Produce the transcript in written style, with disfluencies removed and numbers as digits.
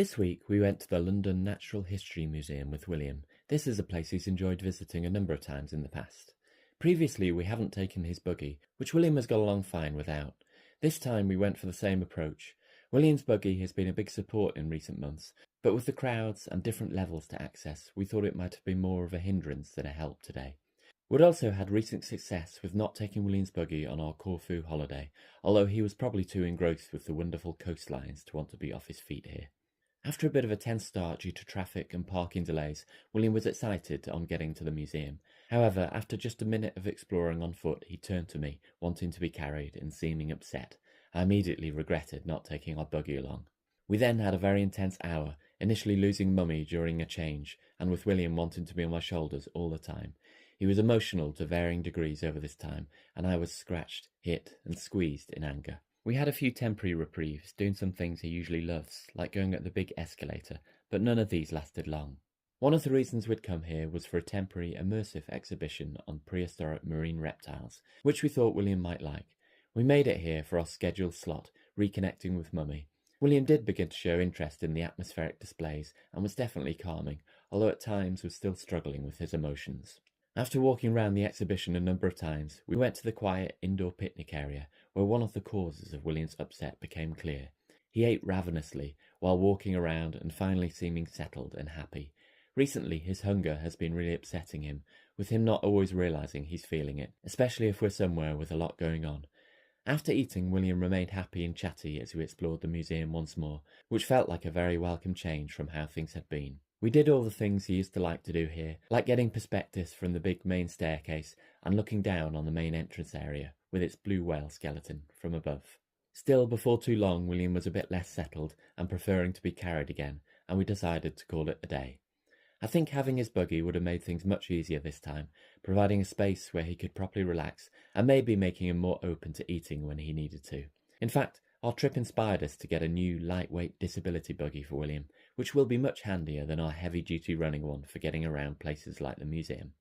This week we went to the London Natural History Museum with William. This is a place he's enjoyed visiting a number of times in the past. Previously we haven't taken his buggy, which William has got along fine without. This time we went for the same approach. William's buggy has been a big support in recent months, but with the crowds and different levels to access, we thought it might have been more of a hindrance than a help today. We'd also had recent success with not taking William's buggy on our Corfu holiday, although he was probably too engrossed with the wonderful coastlines to want to be off his feet here. After a bit of a tense start due to traffic and parking delays, William was excited on getting to the museum. However, after just a minute of exploring on foot, he turned to me, wanting to be carried and seeming upset. I immediately regretted not taking our buggy along. We then had a very intense hour, initially losing Mummy during a change, and with William wanting to be on my shoulders all the time. He was emotional to varying degrees over this time, and I was scratched, hit, and squeezed in anger. We had a few temporary reprieves, doing some things he usually loves, like going up the big escalator, but none of these lasted long. One of the reasons we'd come here was for a temporary immersive exhibition on prehistoric marine reptiles, which we thought William might like. We made it here for our scheduled slot, reconnecting with Mummy. William did begin to show interest in the atmospheric displays and was definitely calming, although at times was still struggling with his emotions. After walking around the exhibition a number of times, we went to the quiet indoor picnic area, where one of the causes of William's upset became clear. He ate ravenously while walking around and finally seeming settled and happy. Recently, his hunger has been really upsetting him, with him not always realising he's feeling it, especially if we're somewhere with a lot going on. After eating, William remained happy and chatty as we explored the museum once more, which felt like a very welcome change from how things had been. We did all the things he used to like to do here, like getting perspectives from the big main staircase and looking down on the main entrance area with its blue whale skeleton from above. Still, before too long, William was a bit less settled and preferring to be carried again, and we decided to call it a day. I think having his buggy would have made things much easier this time, providing a space where he could properly relax and maybe making him more open to eating when he needed to. In fact, our trip inspired us to get a new lightweight disability buggy for William, which will be much handier than our heavy-duty running one for getting around places like the museum.